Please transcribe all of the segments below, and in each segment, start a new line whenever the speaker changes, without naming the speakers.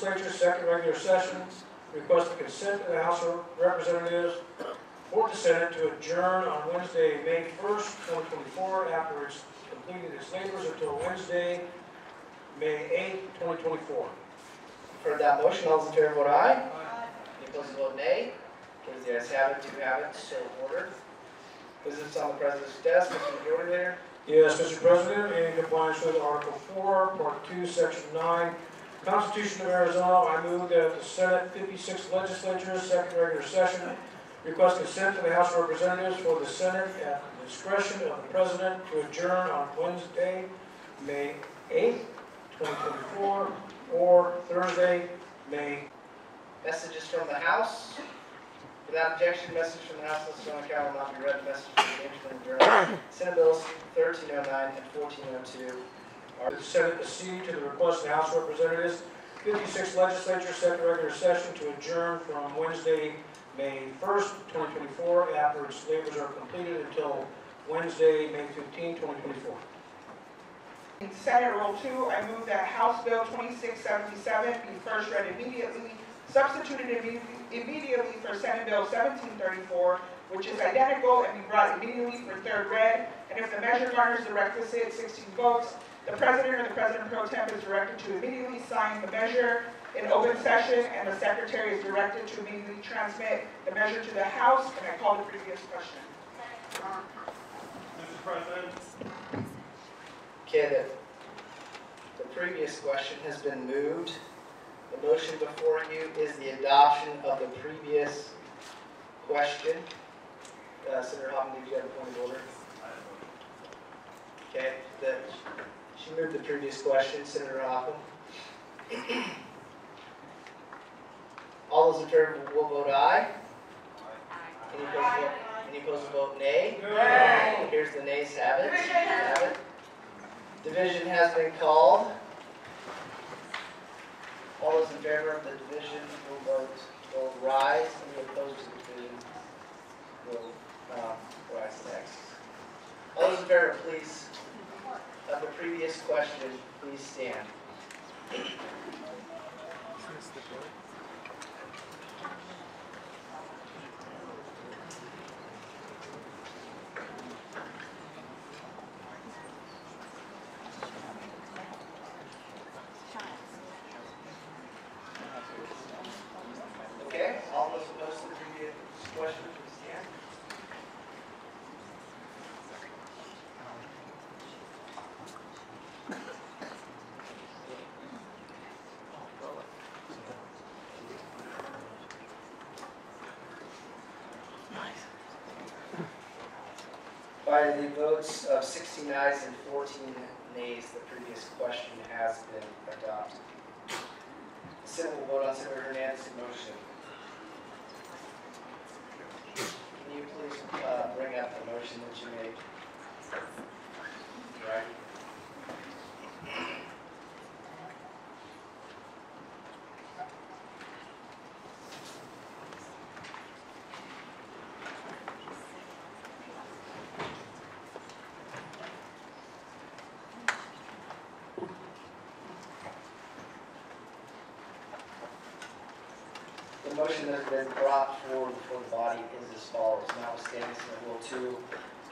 Legislature, second regular session, request the consent of the House of Representatives for the Senate to adjourn on Wednesday, May 1st, 2024, after it's completed its labors until Wednesday, May 8th, 2024.
Heard that motion, all those in favor vote aye. Any opposed vote nay. Carries the ayes have it, two have it, so ordered. Business on the President's desk, Mr. Majority Leader.
Yes, Mr. President, in compliance with Article 4, Part 2, Section 9, Constitution of Arizona, I move that the Senate 56th Legislature, second regular session, request consent to the House of Representatives for the Senate at the discretion of the President to adjourn on Wednesday, May 8th, 2024, or Thursday, May.
Messages from the House. Without objection, message from the House listed on the calendar will not be read. Message from the Benjamin adjourned. Senate Bills 1309 and 1402 are
The Senate accede to the request of the House of Representatives, 56th Legislature, second regular session to adjourn from Wednesday, May 1st, 2024, after its labors are completed until Wednesday, May 15, 2024.
In Senate Rule 2, I move that House Bill 2677 be first read immediately, substituted immediately for Senate Bill 1734, which is identical, and be brought immediately for third read. And if the measure garners the requisite 16 votes, the President or the President Pro Tem is directed to immediately sign the measure in open session, and the Secretary is directed to immediately transmit the measure to the House. And I call the previous question.
Mr. President.
Okay, the previous question has been moved. The motion before you is the adoption of the previous question. Senator Hoffman, did you have a point of order? Okay, she moved the previous question. Senator Hoffman. All those in favor will vote aye. Any opposed vote nay?
Nay.
Here's the nays have it. Division has been called. All those in favor of the division will rise. Any opposed to the division will rise next. All those in favor, please, of the previous question, please stand. Okay, all those opposed to the previous question, please stand. By the votes of 16 ayes and 14 nays, the previous question has been adopted. The Senate will vote on Senator Hernandez's motion. Can you please bring up the motion that you made? Right. The motion that has been brought forward before the body is as follows. Notwithstanding Senate Rule 2,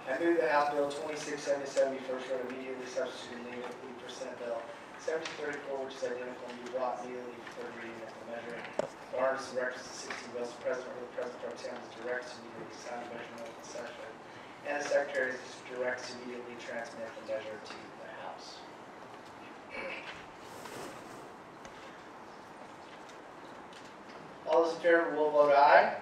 I move that House Bill 2677 be first read immediately, substituting immediately for Senate Bill 1734, which is identical, and be brought immediately for third reading at the measure. Garners the requisite 16 votes. The President or the President Pro Tem is directed to immediately sign the measure in open session, and the Secretary is directed to immediately transmit the measure to the House. All those in favor will vote aye.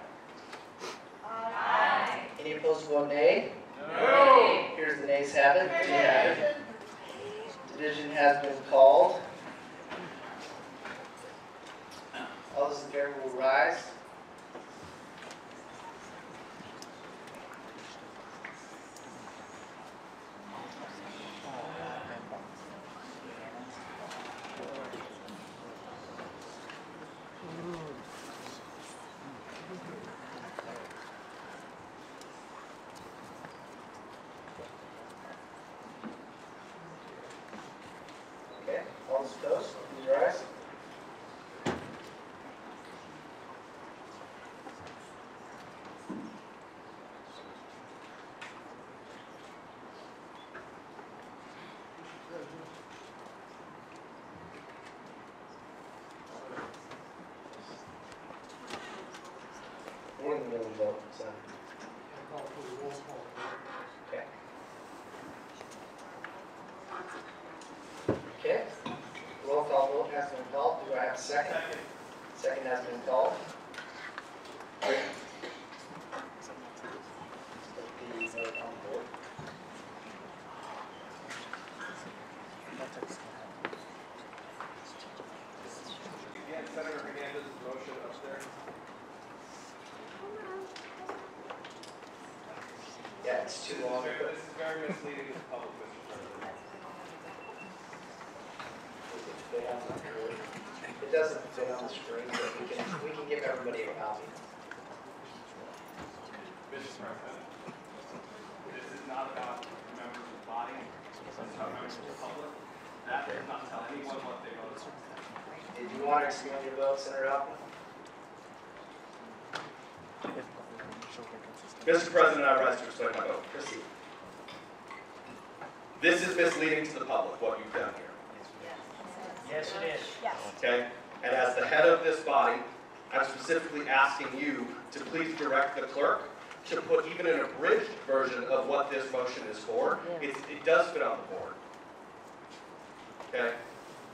Aye.
Any opposed vote nay?
No.
Here's the nays have it. Do you have it? Division has been called. All those in favor will rise. Okay, all those opposed, please rise. have a second? Second has been called. The vote on the board.
Again, Senator Hernandez's motion upstairs.
Yeah, it's too long.
This is very misleading to the public, Mr. President.
It doesn't fit on the screen, but we can give everybody a copy.
Mr. President, this is not about members of the body, this is about members of the public. That does not tell anyone what they voted on.
Did you want to explain your vote, Senator Hoffman?
Mr. President, I rise to explain my vote.
Proceed.
This is misleading to the public, what you've done here.
Yes, it is.
Yes.
Okay? And as the head of this body, I'm specifically asking you to please direct the clerk to put even an abridged version of what this motion is for. It does fit on the board. Okay?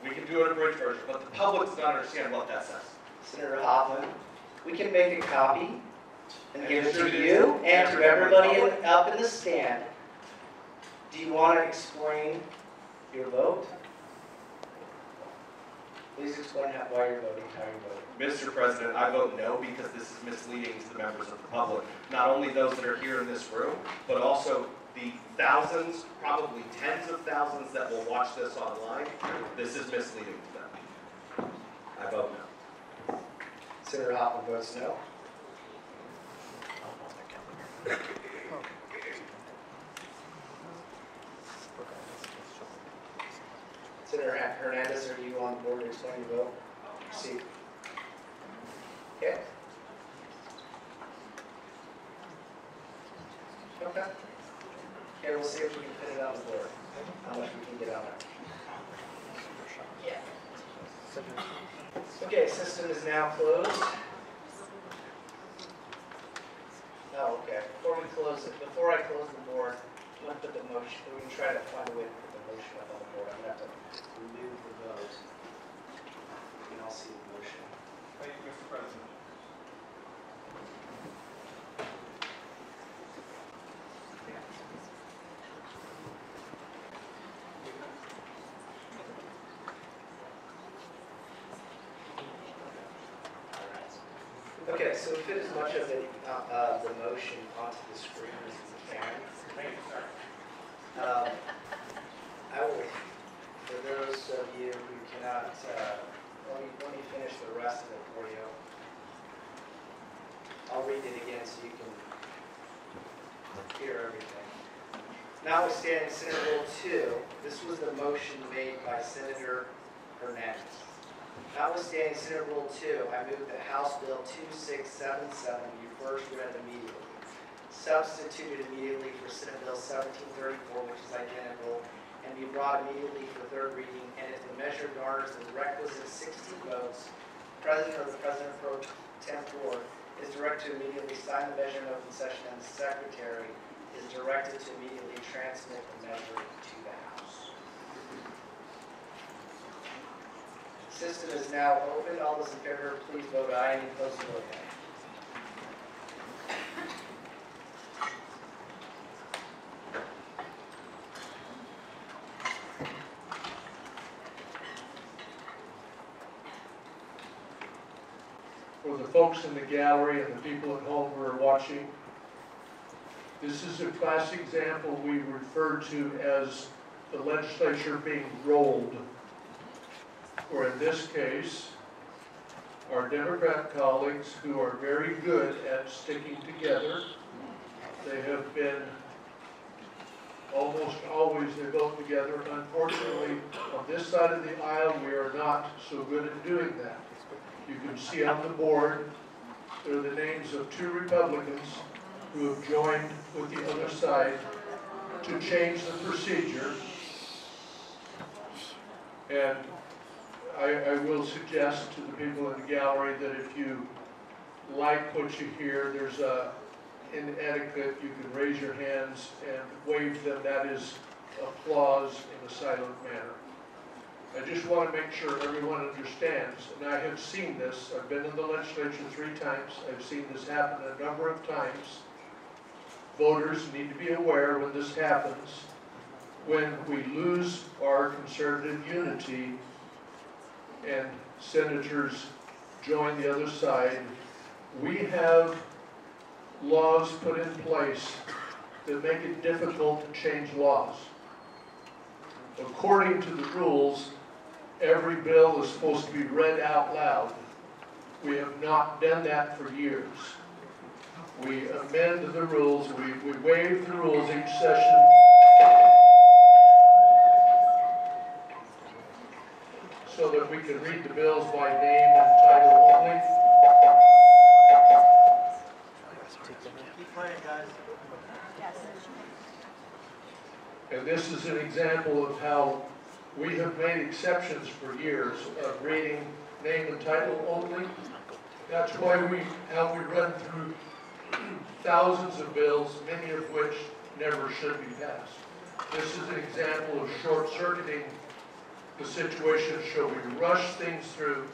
We can do an abridged version, but the public does not understand what that says.
Senator Hoffman, we can make a copy and give it to you and to everybody up in the stand. Do you want to explain your vote? Please explain why you're voting, how you're voting.
Mr. President, I vote no because this is misleading to the members of the public. Not only those that are here in this room, but also the thousands, probably tens of thousands that will watch this online. This is misleading to them. I vote no.
Senator Hoffman votes no. Senator Hernandez, are you on the board to explain your vote? Proceed. Okay. Okay. Okay, we'll see if we can fit it on the board. How much we can get on there. Yeah. Okay, system is now closed. Oh, okay. Before we close it, before I close the board, I'm going to put the motion, we can try to find a way to put the motion up on the board. I'm going to have to remove the vote. You can all see the motion.
Thank you, Mr. President.
Okay, so we fit as much of the motion onto the screen as we can.
Thank you, sir.
I will, for those of you who cannot, let me finish the rest of it for you. I'll read it again so you can hear everything. Notwithstanding Senate Rule 2, this was the motion made by Senator Hernandez. Notwithstanding Senate Rule 2, I move that House Bill 2677 be first read immediately, substituted immediately for Senate Bill 1734, which is identical, and be brought immediately for third reading, and if the measure garners the requisite 60 votes, the President or the President pro tempore is directed to immediately sign the measure in open session, and the Secretary is directed to immediately transmit the measure to the House. System is now open. All those in favor, please vote aye. Any opposed, vote nay.
For the folks in the gallery and the people at home who are watching, this is a classic example we refer to as the legislature being rolled. Or in this case, our Democrat colleagues who are very good at sticking together. They have been almost always, they vote together. Unfortunately, on this side of the aisle, we are not so good at doing that. You can see on the board, there are the names of 2 Republicans who have joined with the other side to change the procedure. And I will suggest to the people in the gallery that if you like what you hear, there's in etiquette, you can raise your hands and wave them. That is applause in a silent manner. I just want to make sure everyone understands, and I have seen this, I've been in the legislature 3 times, I've seen this happen a number of times. Voters need to be aware when this happens, when we lose our conservative unity and senators join the other side, we have laws put in place that make it difficult to change laws. According to the rules, every bill is supposed to be read out loud. We have not done that for years. We amend the rules, we waive the rules each session. So that we can read the bills by name and title only.
Keep playing, guys.
And this is an example of how we have made exceptions for years of reading name and title only. That's why how we run through thousands of bills, many of which never should be passed. This is an example of short-circuiting the situation. So we rush things through.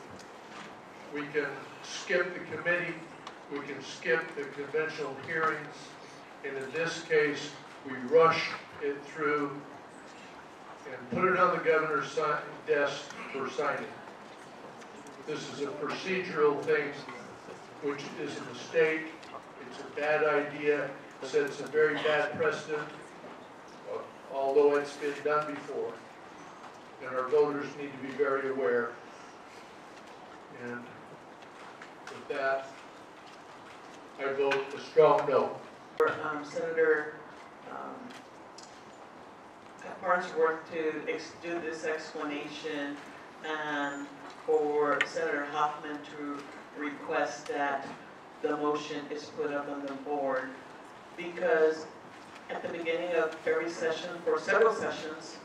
We can skip the committee. We can skip the conventional hearings. And in this case, we rush it through and put it on the governor's desk for signing. This is a procedural thing, which is a mistake. It's a bad idea. It sets a very bad precedent, although it's been done before. And our voters need to be very aware. And with that, I vote a strong no.
Senator Farnsworth to do this explanation and for Senator Hoffman to request that the motion is put up on the board, because at the beginning of every session, for several sessions,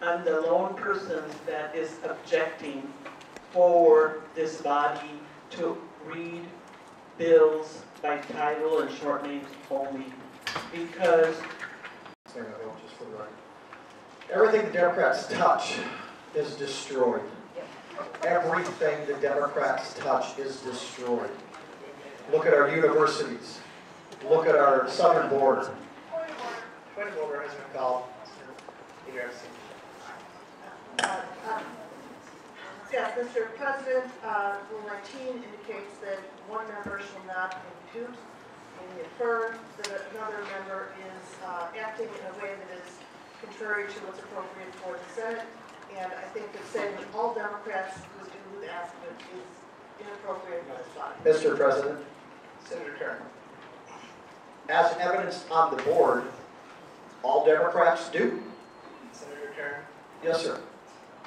I'm the lone person that is objecting for this body to read bills by title and short names only, because
everything the Democrats touch is destroyed. Everything the Democrats touch is destroyed. Look at our universities. Look at our southern border.
Point of order has been called.
Yes, Mr. President, Rule 19 indicates that one member shall not impute and infer that another member is acting in a way that is contrary to what's appropriate for the Senate. And I think that saying that all Democrats would do that is inappropriate for this body.
Mr. President,
Senator Kern.
as evidenced on the board, all Democrats do.
Senator Kern.
Yes, sir.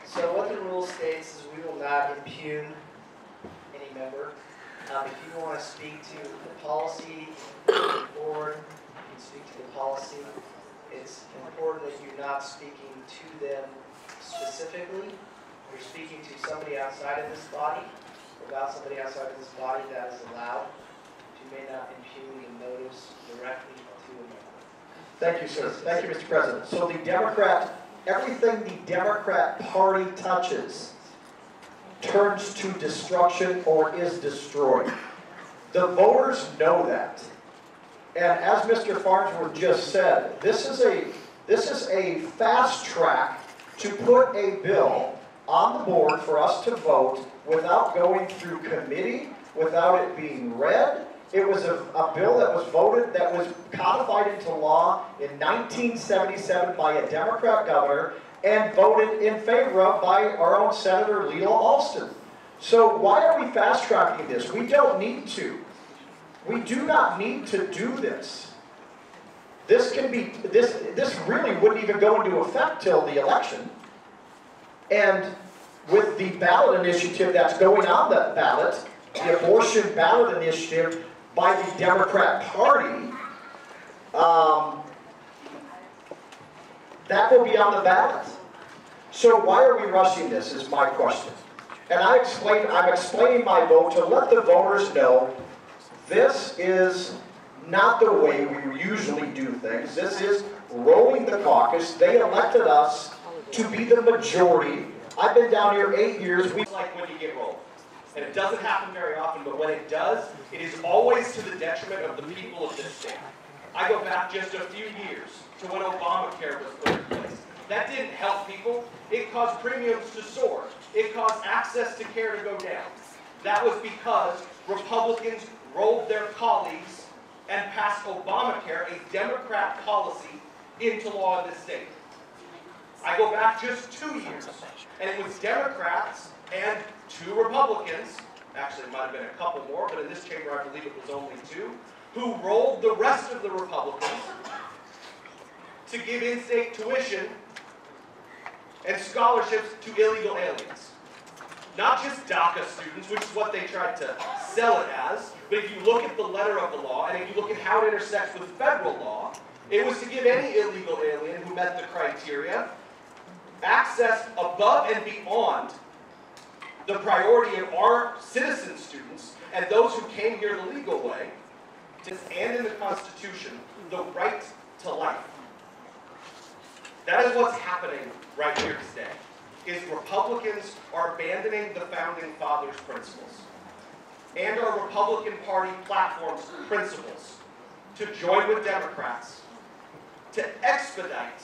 So what the rule states is we will not impugn any member. If you want to speak to the policy board, you can speak to the policy. It's important that you're not speaking to them specifically. You're speaking to somebody outside of this body, or about somebody outside of this body, that is allowed. You may not impugn the motives directly to a member.
Thank you, sir. Thank you, Mr. President. So the Democrat, everything the Democrat Party touches turns to destruction or is destroyed. The voters know that. And as Mr. Farnsworth just said, this is a fast track to put a bill on the board for us to vote without going through committee, without it being read. It was a bill that was voted, that was codified into law in 1977 by a Democrat governor and voted in favor of by our own Senator Leo Alston. So why are we fast tracking this? We don't need to. We do not need to do this. This really wouldn't even go into effect till the election. And with the ballot initiative that's going on the ballot, the abortion ballot initiative by the Democrat Party, that will be on the ballot. So why are we rushing this is my question. And I'm explaining my vote to let the voters know this is not the way we usually do things. This is rolling the caucus. They elected us to be the majority I've been down here 8 years.
It's like when you get rolled. And it doesn't happen very often, but when it does, it is always to the detriment of the people of this state. I go back just a few years to when Obamacare was put in place. That didn't help people. It caused premiums to soar. It caused access to care to go down. That was because Republicans rolled their colleagues and passed Obamacare, a Democrat policy, into law in this state. I go back just 2 years, and it was Democrats and 2 Republicans, actually it might have been a couple more, but in this chamber I believe it was only 2, who rolled the rest of the Republicans to give in-state tuition and scholarships to illegal aliens. Not just DACA students, which is what they tried to sell it as, but if you look at the letter of the law, and if you look at how it intersects with federal law, it was to give any illegal alien who met the criteria access above and beyond the priority of our citizen students and those who came here the legal way, and in the Constitution, the right to life. That is what's happening right here today, is Republicans are abandoning the Founding Fathers' principles and our Republican Party platform's principles to join with Democrats to expedite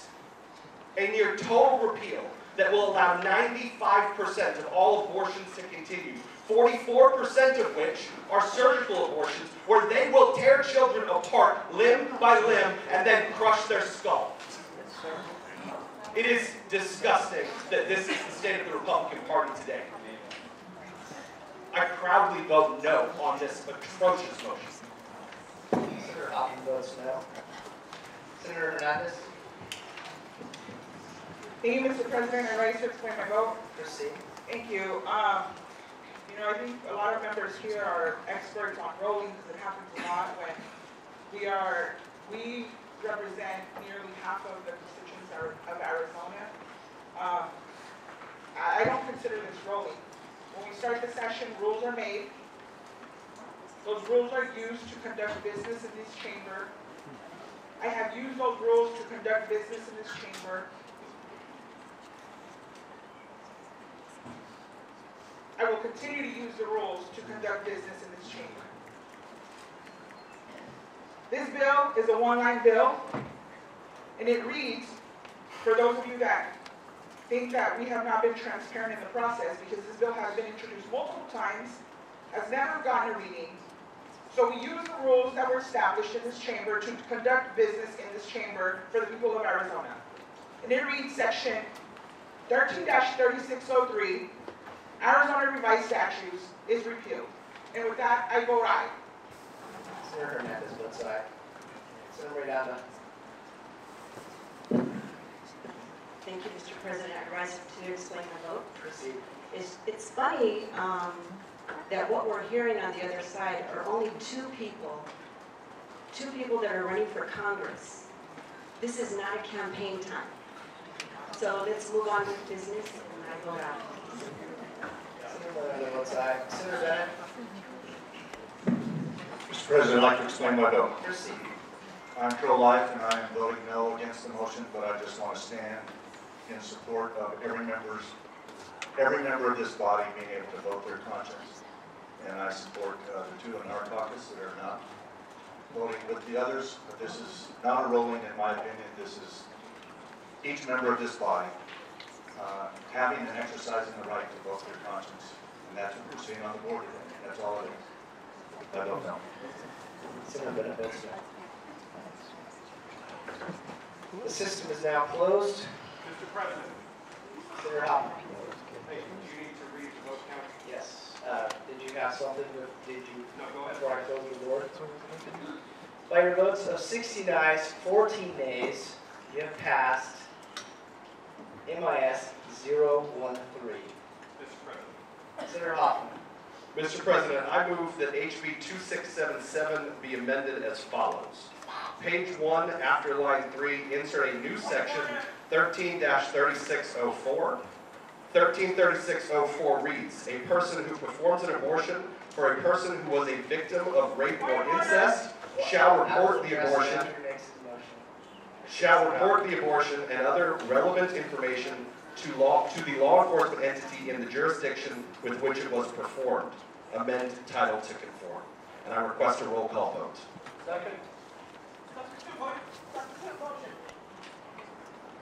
a near total repeal that will allow 95% of all abortions to continue, 44% of which are surgical abortions, where they will tear children apart limb by limb and then crush their skull. It is disgusting that this is the state of the Republican Party today. I proudly vote no on this atrocious motion.
Senator Hoffman votes no. Senator Hernandez,
Thank you, Mr. President. I rise to explain my vote.
proceed.
Thank you. You know, I think a lot of members here are experts on rolling because it happens a lot when we represent nearly half of the constituents of Arizona. I don't consider this rolling. When we start the session, rules are made. Those rules are used to conduct business in this chamber. I have used those rules to conduct business in this chamber. I will continue to use the rules to conduct business in this chamber. This bill is a one-line bill, and it reads, for those of you that think that we have not been transparent in the process, because this bill has been introduced multiple times, has never gotten a reading. So we use the rules that were established in this chamber to conduct business in this chamber for the people of Arizona. And it reads section 13-3603, Arizona Revised Statutes, is repealed. And with that, I vote aye.
Senator Hernandez votes aye. Senator Redondo.
Thank you, Mr. President. I rise to explain my vote.
Proceed.
It's funny that what we're hearing on the other side are only two people that are running for Congress. This is not a campaign time. So let's move on with business, and I vote aye.
Senator Redondo votes aye. Senator Bennett.
Mr. President, I'd like to explain my vote.
Proceed.
I'm pro-life and I am voting no against the motion, but I just want to stand in support of every member of this body being able to vote their conscience. And I support the 2 in our caucus that are not voting with the others, but this is not a rolling, in my opinion. This is each member of this body having and exercising the right to vote their conscience. And that's what we're seeing on the board today. That's all it is. I don't know.
Senator Bennett votes no. The system is now closed.
Mr. President,
Senator Hoffman.
hey, you need to read the vote count.
Yes. Did you have something? Did you?
No, go ahead.
Before I close the board. By your votes of 60 ayes, 14 nays, you have passed MIS 013.
Mr. President.
Senator Hoffman.
Mr. President, I move that HB2677 be amended as follows. Page 1, after line 3, insert a new section, 13-3604. 13-3604 reads, a person who performs an abortion for a person who was a victim of rape or incest shall report the abortion and other relevant information to the law enforcement entity in the jurisdiction with which it was performed. Amend title to conform. And I request a roll call vote.
Second.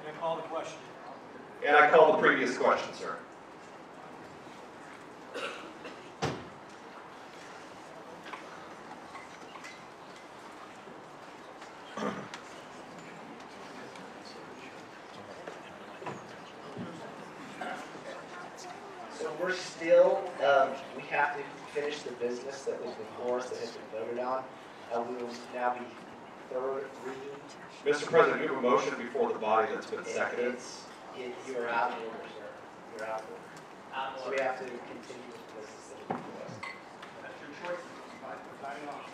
And I call the question.
And I call the previous question, sir.
So we're still, we have to finish the business that was before us that has been voted on. We will now be third reading.
Mr. President, you have a motion before the body that's been seconded.
You are out of order, sir. You're out of order. So we have to continue with the business that is before us.
That's your choice. Signing off.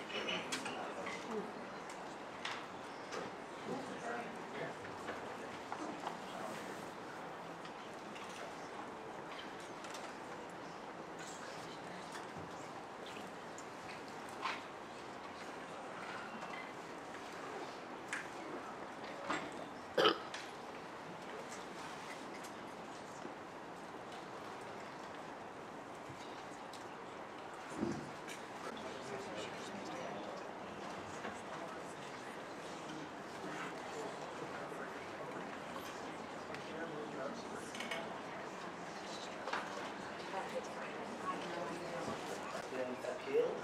Been appealed.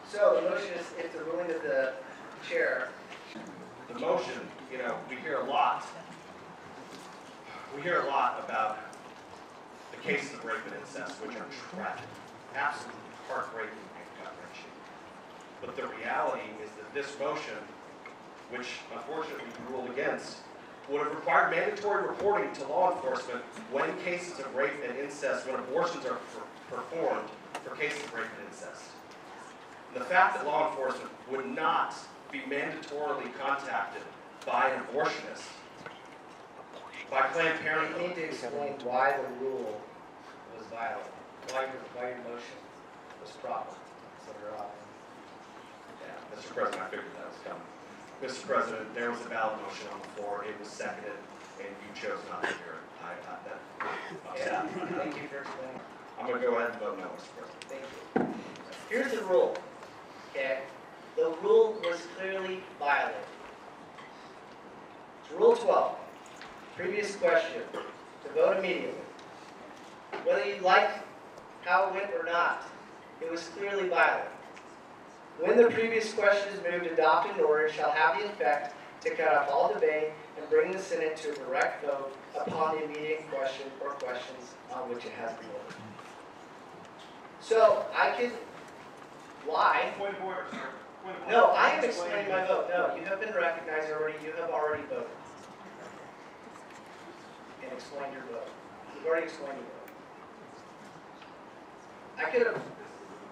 So the motion is if the ruling of the chair.
The motion, you know, we hear a lot about the cases of rape and incest, which are tragic, absolutely heartbreaking and gut-wrenching. But the reality is that this motion, which unfortunately we ruled against, would have required mandatory reporting to law enforcement when cases of rape and incest, when abortions are performed for cases of rape and incest. The fact that law enforcement would not be mandatorily contacted by an abortionist, by Planned
You
Parenthood.
need to explain why the rule was violated, why your motion was proper. So we're off.
Yeah, Mr. President, I figured that was coming. Mr. President, there was a valid motion on the floor. It was seconded, and you chose not to hear it.
Yeah, thank you for explaining.
I'm going to go ahead and vote no, Mr. President.
Thank you. Here's the rule, okay? The rule was clearly violated. It's Rule 12, previous question, to vote immediately. Whether you like how it went or not, it was clearly violated. When the previous question is moved, adopted in order, it shall have the effect to cut off all debate and bring the Senate to a direct vote upon the immediate question or questions on which it has been ordered. So I could lie.
Point of order, sir. Point of order.
No, I am explaining my vote. No, you have been recognized already. You have already voted. And explained your vote. You've already explained your vote. I could have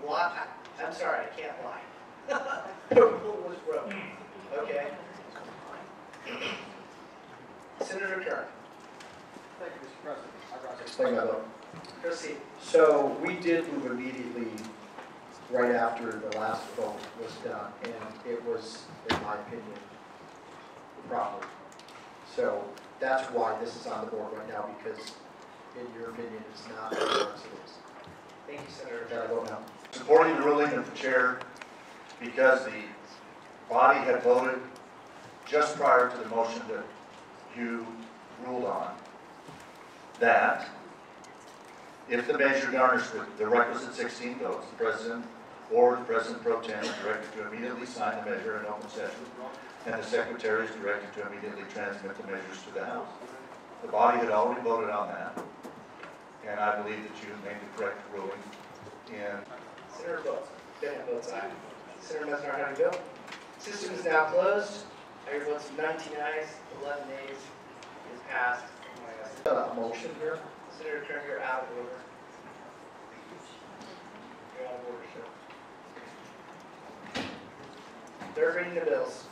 lied. I'm sorry, I can't lie. The rule was broken. Okay. Senator Kern.
Thank you, Mr. President. I'd like to explain my vote.
Proceed.
So we did move immediately right after the last vote was done, and it was, in my opinion, proper. So that's why this is on the board right now, because in your opinion, it's not as it is.
Thank you, Senator
Can I
Kern.
vote now?
Supporting the ruling of the chair because the body had voted just prior to the motion that you ruled on that if the measure garners the requisite 16 votes, the president or the president pro tem is directed to immediately sign the measure in open session, and the secretary is directed to immediately transmit the measures to the House. The body had already voted on that, and I believe that you made the correct ruling in.
Senator votes. Bennett votes aye. Senator Mesner, how do you vote? System is now closed. Your votes 19 ayes, 11 nays. Is passed.
A motion here?
Senator Kern, you're out of order. You're out of order, sir. Third reading the bills.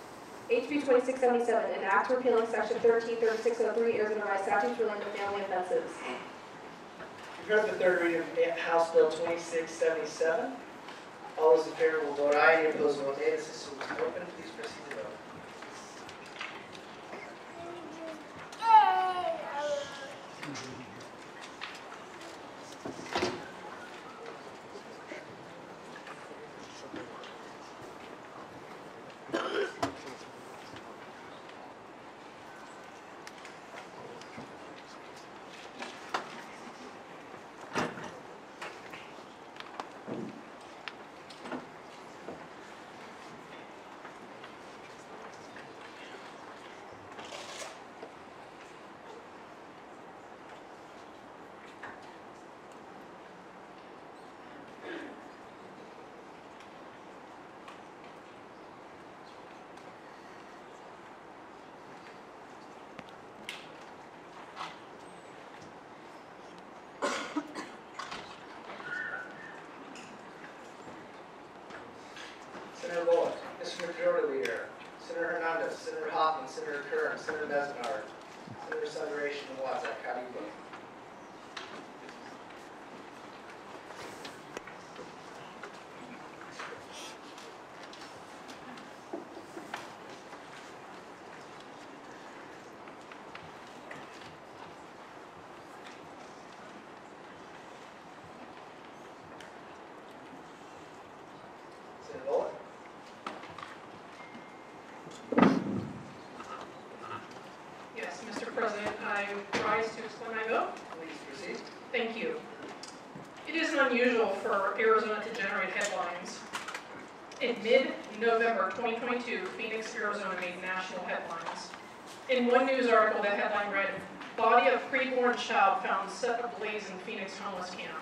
HB2677, an act repealing section 133603 Arizona Revised Statutes relating to family offenses.
You've heard the third reading of House Bill 2677. All those in favor will vote aye. Any opposed, vote nay. The system is open. Please proceed to vote. Senator Bolick, Mr. Majority Leader, Senator Hernandez, Senator Hoffman, Senator Kern, Senator Mesnard, Senator Sunderation, and Wozak. How do you vote? Senator Bolick?
Yes, Mr. President, I rise to explain my vote.
Please proceed.
Thank you. It isn't unusual for Arizona to generate headlines. In mid-November 2022, Phoenix, Arizona made national headlines. In one news article, the headline read, "Body of preborn child found set ablaze in Phoenix homeless camp."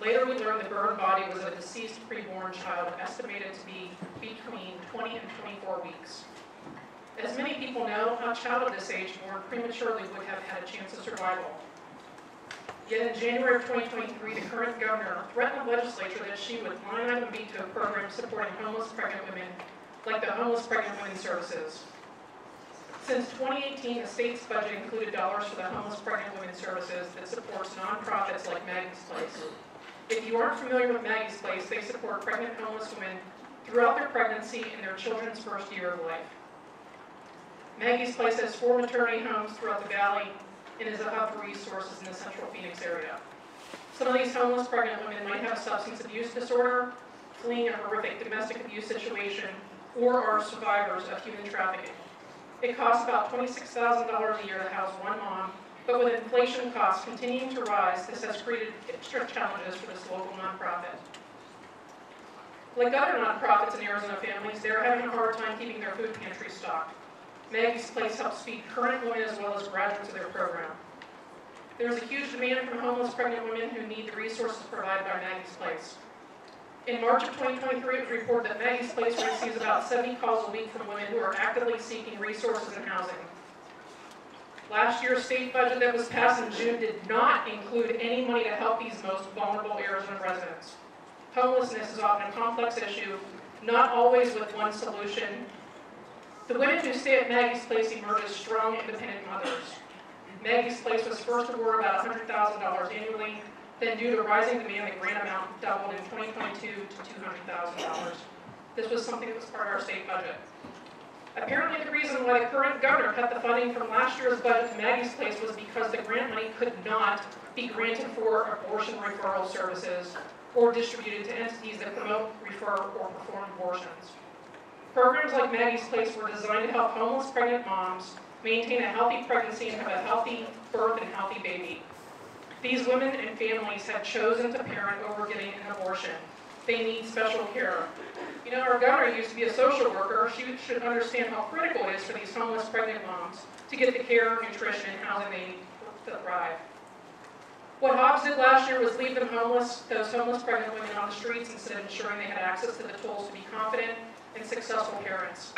Later, we learned the burned body was a deceased preborn child estimated to be between 20 and 24 weeks. As many people know, a child of this age born prematurely would have had a chance of survival. Yet in January of 2023, the current governor threatened the legislature that she would line item veto a program supporting homeless pregnant women, like the Homeless Pregnant Women's Services. Since 2018, the state's budget included dollars for the Homeless Pregnant Women's Services that supports nonprofits like Maggie's Place. If you aren't familiar with Maggie's Place, they support pregnant homeless women throughout their pregnancy and their children's first year of life. Maggie's Place has 4 maternity homes throughout the valley and is a hub for resources in the central Phoenix area. Some of these homeless pregnant women might have a substance abuse disorder, fleeing a horrific domestic abuse situation, or are survivors of human trafficking. It costs about $26,000 a year to house one mom, but with inflation costs continuing to rise, this has created extra challenges for this local nonprofit. Like other nonprofits in Arizona families, they're having a hard time keeping their food pantry stocked. Maggie's Place helps feed current women as well as graduates of their program. There is a huge demand from homeless pregnant women who need the resources provided by Maggie's Place. In March of 2023, it was reported that Maggie's Place receives about 70 calls a week from women who are actively seeking resources and housing. Last year's state budget that was passed in June did not include any money to help these most vulnerable Arizona residents. Homelessness is often a complex issue, not always with one solution. The women who stay at Maggie's Place emerge as strong, independent mothers. Maggie's Place was first awarded about $100,000 annually, then due to rising demand, the grant amount doubled in 2022 to $200,000. This was something that was part of our state budget. Apparently, the reason why the current governor cut the funding from last year's budget to Maggie's Place was because the grant money could not be granted for abortion referral services or distributed to entities that promote, refer, or perform abortions. Programs like Maggie's Place were designed to help homeless pregnant moms maintain a healthy pregnancy and have a healthy birth and healthy baby. These women and families have chosen to parent over getting an abortion. They need special care. You know, our governor used to be a social worker. She should understand how critical it is for these homeless pregnant moms to get the care, nutrition, and housing they need to thrive. What Hobbs did last year was leave them homeless, those homeless pregnant women on the streets, instead of ensuring they had access to the tools to be confident and successful parents.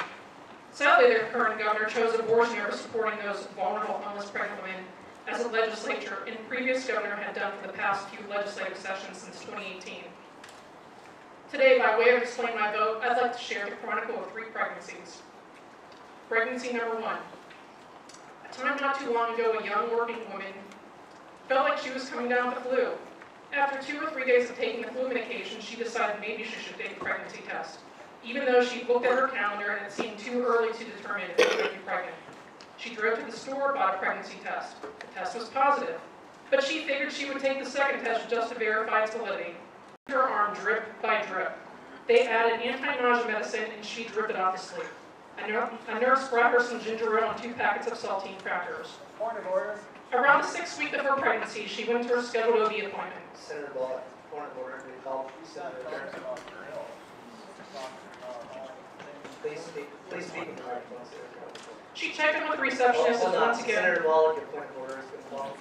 Sadly, the current governor chose abortion over supporting those vulnerable homeless pregnant women, as the legislature and previous governor had done for the past few legislative sessions since 2018. Today, by way of explaining my vote, I'd like to share the chronicle of 3 pregnancies. Pregnancy number 1. A time not too long ago, a young working woman Felt like she was coming down with the flu. After 2 or 3 days of taking the flu medication, she decided maybe she should take a pregnancy test, even though she looked at her calendar and it seemed too early to determine if she might be pregnant. She drove to the store, bought a pregnancy test. The test was positive, but she figured she would take the second test just to verify its validity. Her arm drip by drip. They added anti-nausea medicine and she dripped it off to sleep. A nurse brought her some ginger ale and 2 packets of saltine crackers.
Point of order.
Around the 6th week of her pregnancy, she went to her scheduled OB appointment.
Senator Bolick, point of order, we call Senator Kern. Please speak in the microphone, sir.
She checked in with the receptionist and once again.
Senator Bolick, your point of order has been called.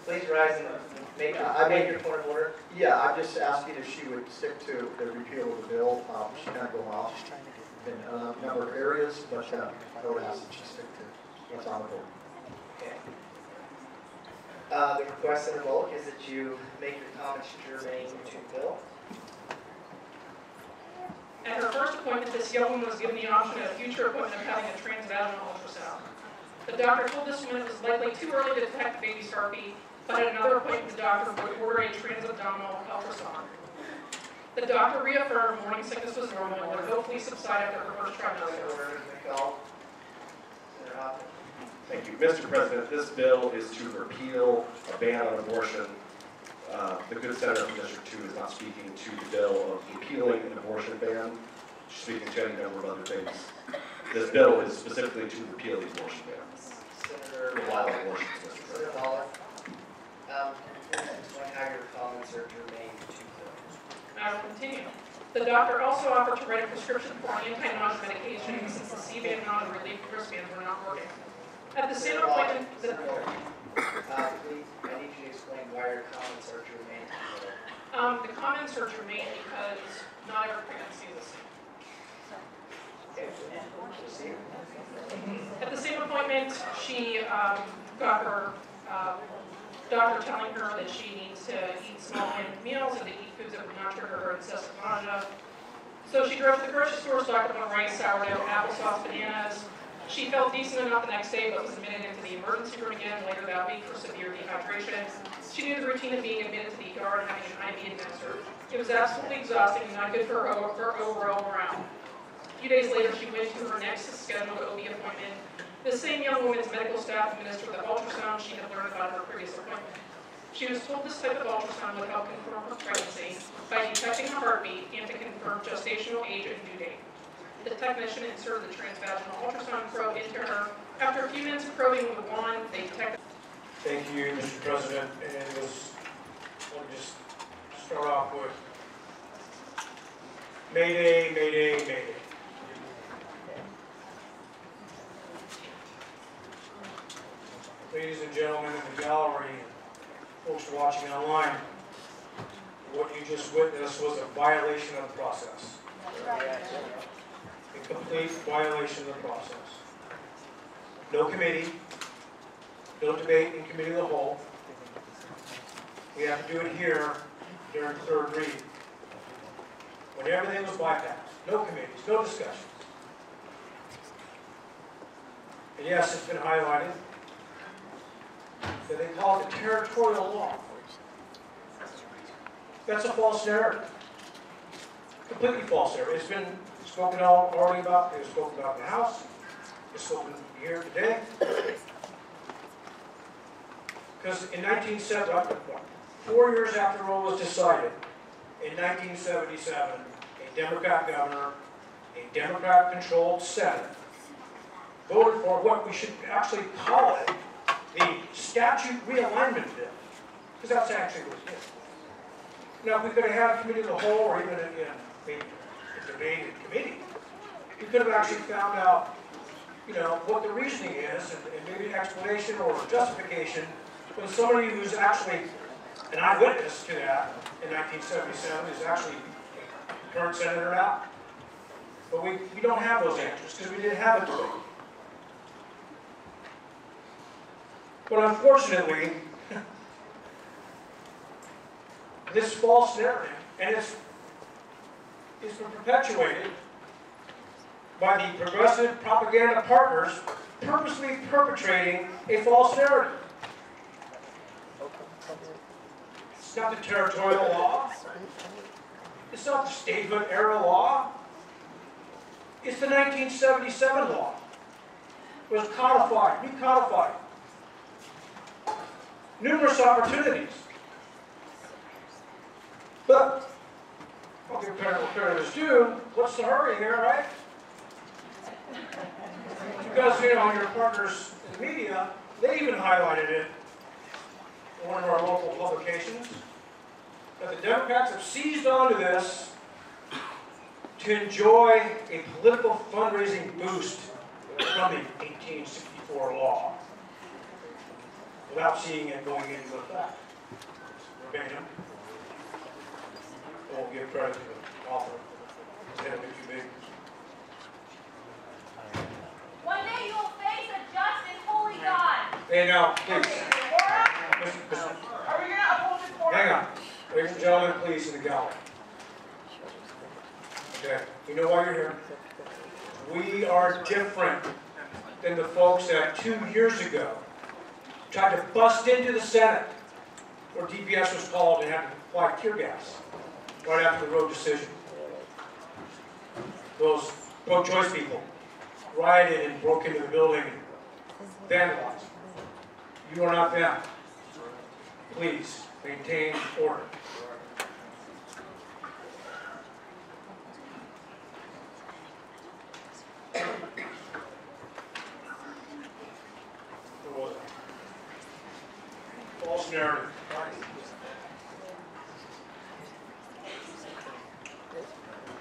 Please rise and make your point of order.
Yeah, I'm just asking if she would stick to the repeal of the bill. She's kind of going off in a number of areas, but I would ask that she stick to what's on the board.
Okay. The request, Senator Bolick, is that you make your comments germane to the bill.
At her first appointment, this young woman was given the option at a future appointment of having a transvaginal ultrasound. The doctor told this woman it was likely too early to detect the baby's heartbeat, but at another appointment, the doctor would order a transabdominal ultrasound. The doctor reaffirmed morning sickness was normal and would hopefully subside after her first trimester.
Order has been called. Senator Hoffman.
Thank you. Mr. President, this bill is to repeal a ban on abortion. The good senator from District 2 is not speaking to the bill of repealing an abortion ban. She's speaking to any number of other things. This bill is specifically to repeal the abortion ban.
Senator
Allow abortions, Mr.
Senator
President.
Bolick, explain how your comments are germane to the bill.
I will continue. The doctor also offered to write a prescription for anti-nausea medication since the CB and non-relief wristbands were not working. At the same appointment,
Please, I need you to explain why your comments are germane to the bill.
the comments are germane because not every pregnancy is the same.
Okay, proceed.
At the same appointment, she got her doctor telling her that she needs to eat small handed meals and to eat foods that would not trigger her incest nausea. So she drove to the grocery store, stocked up on rice, sourdough, applesauce, bananas. She felt decent enough the next day, but was admitted into the emergency room again later that week for severe dehydration. She knew the routine of being admitted to the ER and having an IV administered. It was absolutely exhausting and not good for her overall morale. A few days later, she went to her next scheduled OB appointment. The same young woman's medical staff administered the ultrasound she had learned about her previous appointment. She was told this type of ultrasound would help confirm her pregnancy by detecting a heartbeat and to confirm gestational age and due date. The technician inserted the transvaginal ultrasound probe into her. After a few minutes of probing with a wand, they detected.
Thank you, Mr. President, and let me just start off with Mayday, Mayday, Mayday. Ladies and gentlemen in the gallery, folks watching online, what you just witnessed was a violation of the process. A complete violation of the process. No committee, no debate in committee of the whole. We have to do it here during the third reading. When everything was bypassed, no committees, no discussions. And yes, it's been highlighted that they call it the territorial law. That's a false narrative. Completely false narrative. It's been spoken already about, it was spoken about in the House, it's spoken here today. Because in 1970, 4 years after Roe was decided, in 1977, a Democrat governor, a Democrat-controlled Senate, voted for what we should actually call it the statute realignment bill, because that's actually what it is. Now, if we could have had a committee of the whole, or even maybe a debate in committee, we could have actually found out, what the reasoning is, and maybe an explanation or justification when somebody who's actually an eyewitness to that in 1977 is actually a current senator now. But we don't have those answers because we didn't have a debate. But unfortunately, this false narrative, and it's been perpetuated by the progressive propaganda partners purposely perpetrating a false narrative. It's not the territorial law. It's not the statehood era law. It's the 1977 law. It was codified, recodified. Numerous opportunities. But, I'll give credit what credit is due. What's the hurry here, right? Because, you know, your partners in the media, they even highlighted it in one of our local publications, that the Democrats have seized onto this to enjoy a political fundraising boost from the 1864 law without seeing it going into effect. Verbatim. We'll give credit to the author. His head will get too big.
One day you will face a just and holy God.
Hey, now, please.
Are we gonna uphold this order?
Hang on. Ladies and gentlemen, please, in the gallery. Okay, you know why you're here. We are different than the folks that 2 years ago tried to bust into the Senate where DPS was called and had to apply tear gas right after the Roe decision. Those pro-choice people rioted and broke into the building and vandalized. You are not them. Please maintain order. False narrative.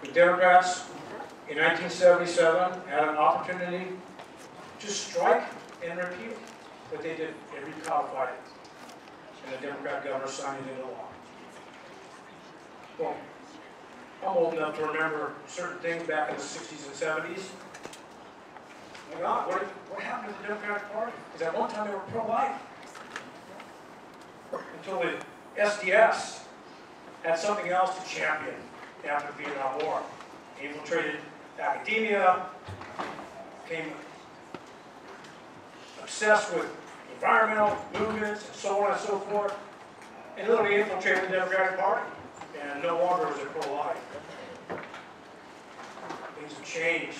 The Democrats in 1977 had an opportunity to strike and repeal, but they did. They recodified it, and the Democrat governor signed it into law. Boom. I'm old enough to remember certain things back in the 60s and 70s. My God, what happened to the Democratic Party? Because at one time they were pro-life. Until the SDS had something else to champion after the Vietnam War. Infiltrated academia, became obsessed with environmental movements and so on and so forth, and literally infiltrated the Democratic Party, and no longer was it pro-life. Things have changed.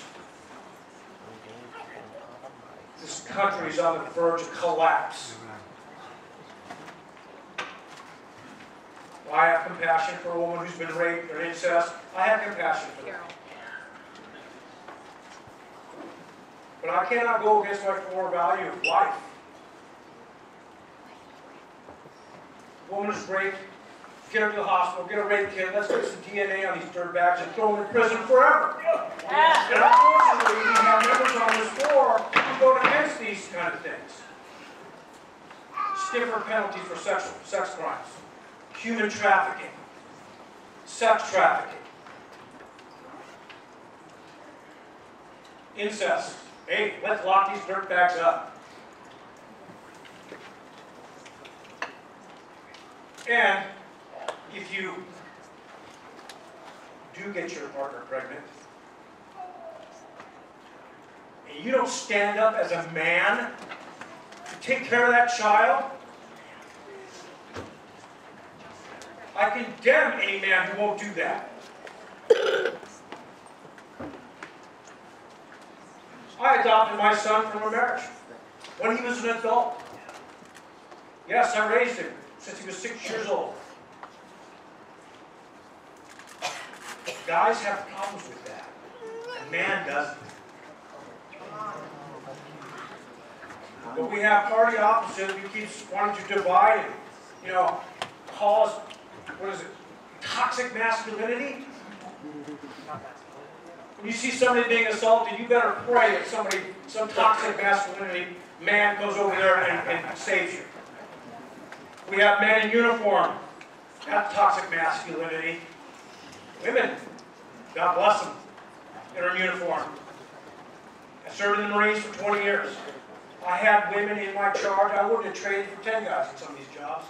This country is on the verge of collapse. I have compassion for a woman who's been raped or incest. I have compassion for them. But I cannot go against my core value of life. A woman is raped, get her to the hospital, get a rape kit, let's get some DNA on these dirtbags and throw them in prison forever. And unfortunately, we have members on this floor who go against these kind of things. Stiffer penalties for sex crimes. Human trafficking, sex trafficking, incest. Hey, let's lock these dirtbags up. And if you do get your partner pregnant, and you don't stand up as a man to take care of that child, I condemn any man who won't do that. I adopted my son from a marriage when he was an adult. Yes, I raised him since he was 6 years old. Guys have problems with that. A man doesn't. But we have party opposites who keeps wanting to divide and, you know, cause, what is it, toxic masculinity? When you see somebody being assaulted, you better pray that somebody, some toxic masculinity man goes over there and saves you. We have men in uniform. That's toxic masculinity. Women, God bless them, that are in uniform. I served in the Marines for 20 years. I had women in my charge. I wouldn't have traded for 10 guys in some of these jobs.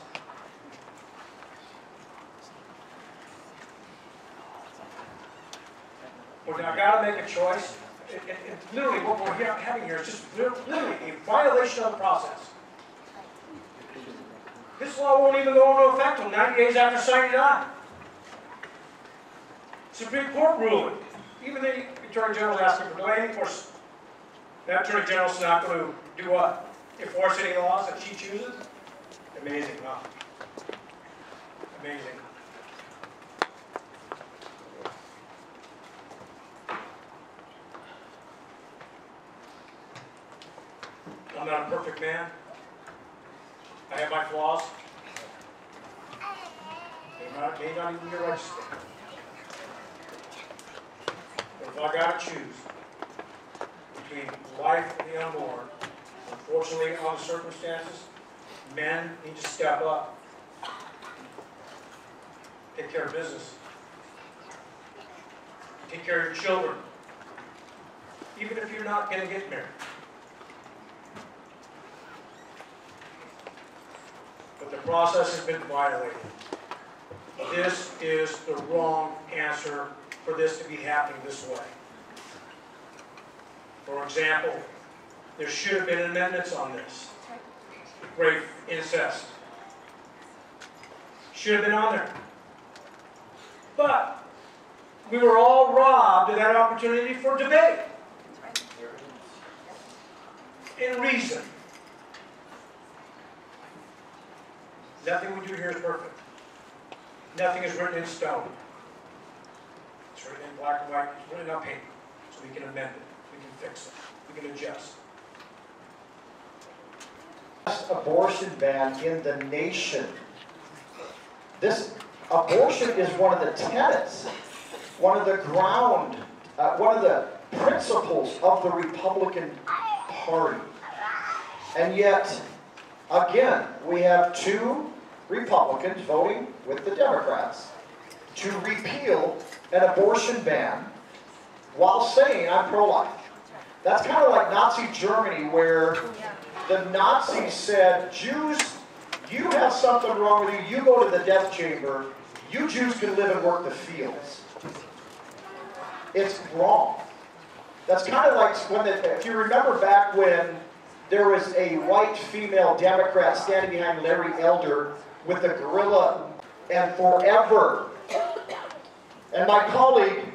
But now I've got to make a choice. Literally, what we're having here is just literally a violation of the process. This law won't even go into effect until 90 days after signing on. Supreme Court ruling. Even the Attorney General is asking for delay. Of course, that Attorney General's not going to do what? Enforce any laws that she chooses? Amazing, huh? Amazing. I'm not a perfect man. I have my flaws. They may not even be registered. But if I gotta choose between life and the unborn, unfortunately, on the circumstances, men need to step up. Take care of business. Take care of your children. Even if you're not gonna get married. But the process has been violated. This is the wrong answer for this to be happening this way. For example, there should have been amendments on this. Rape, incest. Should have been on there. But we were all robbed of that opportunity for debate. And reason. Nothing we do here is perfect. Nothing is written in stone. It's written in black and white. It's written on paper. So we can amend it. We can fix it. We can adjust.
Abortion ban in the nation. This abortion is one of the tenets, one of the one of the principles of the Republican Party. And yet, again, we have two Republicans voting with the Democrats to repeal an abortion ban while saying, I'm pro-life. That's kind of like Nazi Germany, where the Nazis said, Jews, you have something wrong with you, you go to the death chamber, you Jews can live and work the fields. It's wrong. That's kind of like when, if you remember back when there was a white female Democrat standing behind Larry Elder with the gorilla and forever. And my colleague,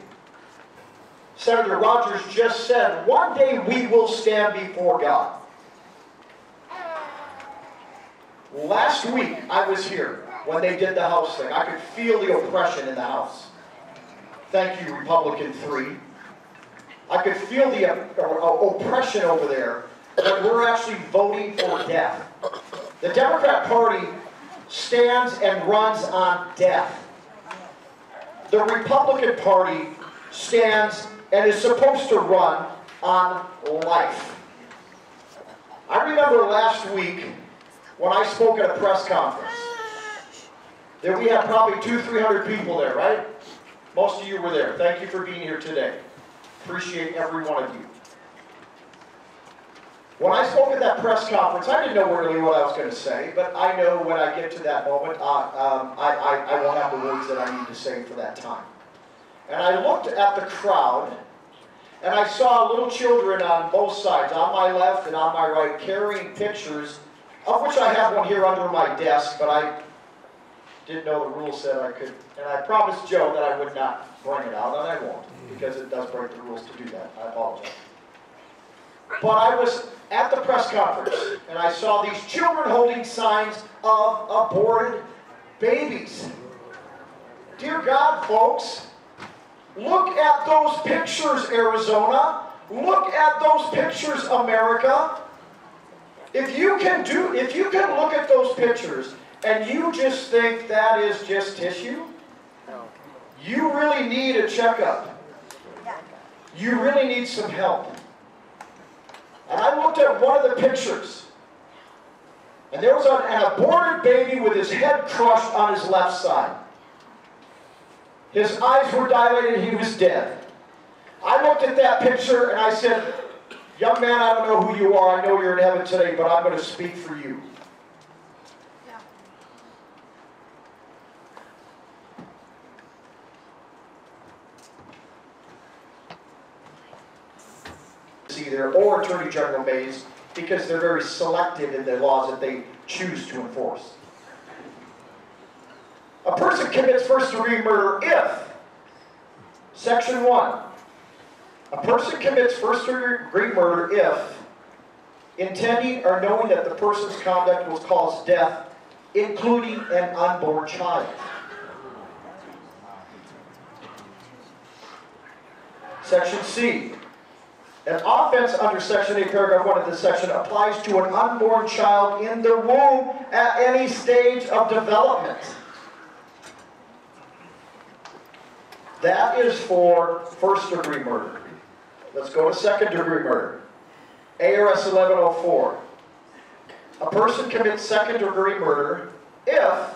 Senator Rogers, just said, one day we will stand before God. Last week, I was here when they did the House thing. I could feel the oppression in the House. Thank you, Republican 3. I could feel the oppression over there when we're actually voting for death. The Democrat Party stands and runs on death. The Republican Party stands and is supposed to run on life. I remember last week when I spoke at a press conference. There we had probably 200-300 people there, right? Most of you were there. Thank you for being here today. Appreciate every one of you. When I spoke at that press conference, I didn't know really what I was going to say, but I know when I get to that moment, I will have the words that I need to say for that time. And I looked at the crowd, and I saw little children on both sides, on my left and on my right, carrying pictures, of which I have one here under my desk, but I didn't know the rules said I could. And I promised Joe that I would not bring it out, and I won't, because it does break the rules to do that. I apologize. But I was at the press conference, and I saw these children holding signs of aborted babies. Dear God, folks, look at those pictures, Arizona. Look at those pictures, America. If you can look at those pictures and you just think that is just tissue, you really need a checkup. You really need some help. And I looked at one of the pictures, and there was an aborted baby with his head crushed on his left side. His eyes were dilated, he was dead. I looked at that picture and I said, young man, I don't know who you are, I know you're in heaven today, but I'm going to speak for you. Either or Attorney General Mays, because they're very selective in the laws that they choose to enforce. commits first-degree murder if, Section 1, a person commits first-degree murder if intending or knowing that the person's conduct will cause death, including an unborn child. Section C, an offense under Section 8, Paragraph 1 of this section applies to an unborn child in the womb at any stage of development. That is for first-degree murder. Let's go to second-degree murder. ARS 1104. A person commits second-degree murder if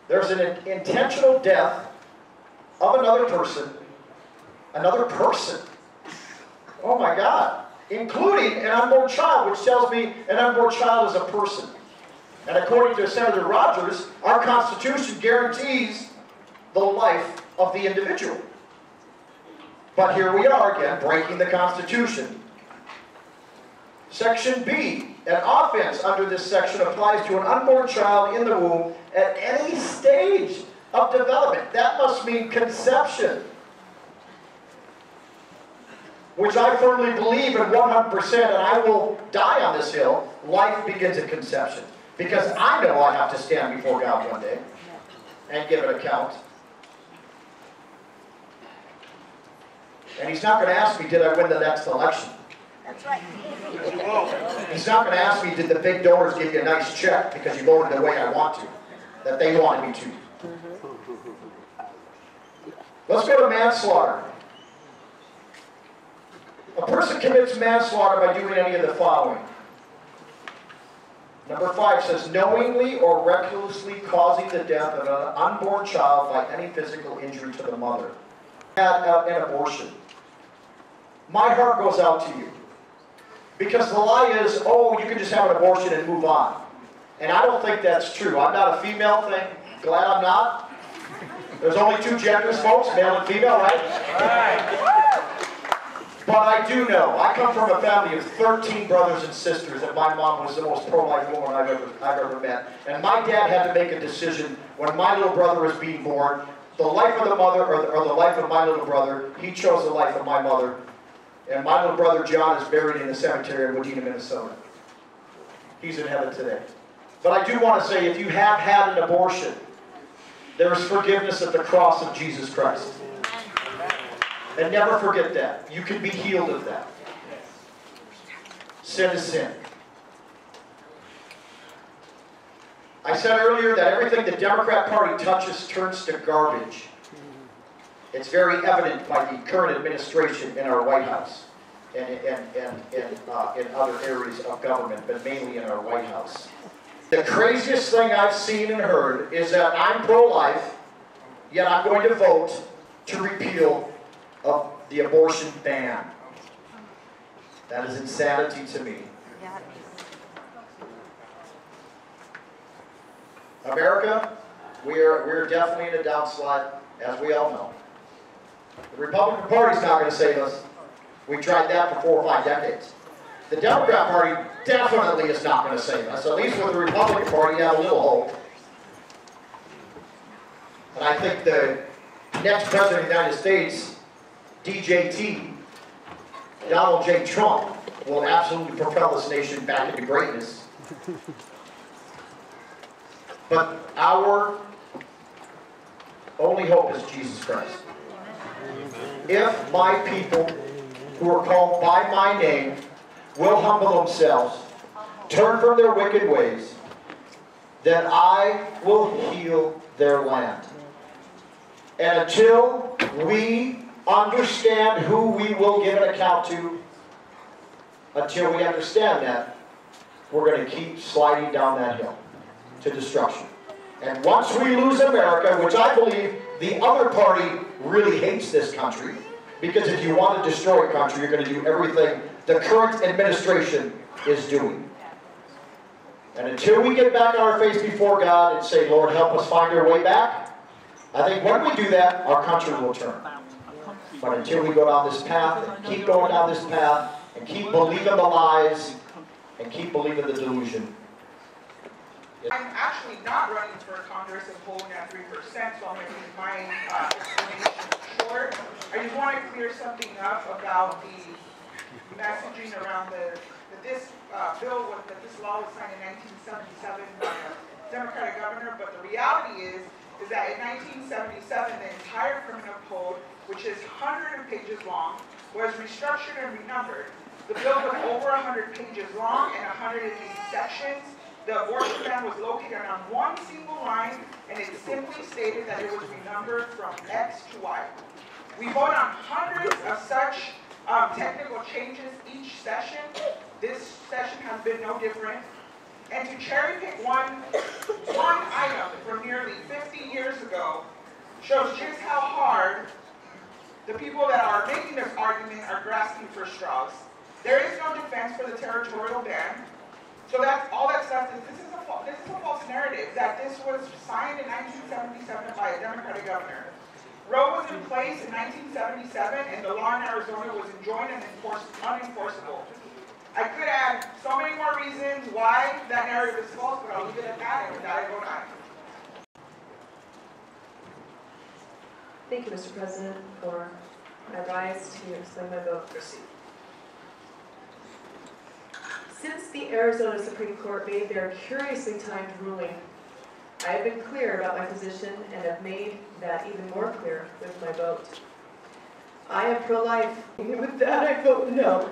there's an intentional death of another person. Another person. Oh my God. Including an unborn child, which tells me an unborn child is a person. And according to Senator Rogers, our Constitution guarantees the life of the individual. But here we are again, breaking the Constitution. Section B, an offense under this section applies to an unborn child in the womb at any stage of development. That must mean conception. Which I firmly believe in 100%, and I will die on this hill, life begins at conception. Because I know I have to stand before God one day and give an account. And He's not going to ask me, did I win the next election?
That's right.
He's not going to ask me, did the big donors give you a nice check because you voted the way I want to, that they wanted me to. Let's go to manslaughter. A person commits manslaughter by doing any of the following. Number 5 says, knowingly or recklessly causing the death of an unborn child by any physical injury to the mother. Had an abortion. My heart goes out to you. Because the lie is, oh, you can just have an abortion and move on. And I don't think that's true. I'm not a female thing. Glad I'm not. There's only 2 genders, folks, male and female, right? But I do know, I come from a family of 13 brothers and sisters, and my mom was the most pro-life woman I've ever met. And my dad had to make a decision when my little brother was being born, the life of the mother or the life of my little brother. He chose the life of my mother. And my little brother John is buried in the cemetery in Wadena, Minnesota. He's in heaven today. But I do want to say, if you have had an abortion, there is forgiveness at the cross of Jesus Christ. And never forget that. You can be healed of that. Sin is sin. I said earlier that everything the Democrat Party touches turns to garbage. It's very evident by the current administration in our White House and in other areas of government, but mainly in our White House. The craziest thing I've seen and heard is that I'm pro-life, yet I'm going to vote to repeal of the abortion ban. That is insanity to me. America, we're definitely in a downslide, as we all know. The Republican Party's not going to save us. We tried that for 4 or 5 decades. The Democrat Party definitely is not going to save us. At least with the Republican Party, you have a little hope. And I think the next President of the United States, DJT, Donald J. Trump, will absolutely propel this nation back into greatness. But our only hope is Jesus Christ. If my people, who are called by my name, will humble themselves, turn from their wicked ways, then I will heal their land. And until we understand who we will give an account to, until we understand that, we're going to keep sliding down that hill to destruction. And once we lose America, which I believe the other party really hates this country, because if you want to destroy a country, you're going to do everything the current administration is doing. And until we get back on our face before God and say, Lord, help us find our way back, I think when we do that, our country will turn. But until we go down this path, and keep going down this path, and keep believing the lies, and keep believing the delusion,
I'm actually not running for Congress and polling at 3%, so I'm making my explanation short. I just want to clear something up about the messaging around that this law was signed in 1977 by a Democratic governor, but the reality is that in 1977, the entire criminal code, which is hundreds of pages long, was restructured and renumbered. The bill was over 100 pages long and 180 sections. The abortion ban was located on one single line, and it simply stated that it was renumbered from X to Y. We vote on hundreds of such technical changes each session. This session has been no different. And to cherry pick one item from nearly 50 years ago shows just how hard the people that are making this argument are grasping for straws. There is no defense for the territorial ban. So that's all that's left. This is a false narrative that this was signed in 1977 by a Democratic governor. Roe was in place in 1977, and the law in Arizona was enjoined and unenforceable. I could add so many more reasons why that narrative is false, but I'll leave it at that, and with that I vote aye.
Thank you, Mr. President, for my rise to explain my vote.
Proceed.
Since the Arizona Supreme Court made their curiously timed ruling, I have been clear about my position and have made that even more clear with my vote. I am pro-life, and with that I vote no.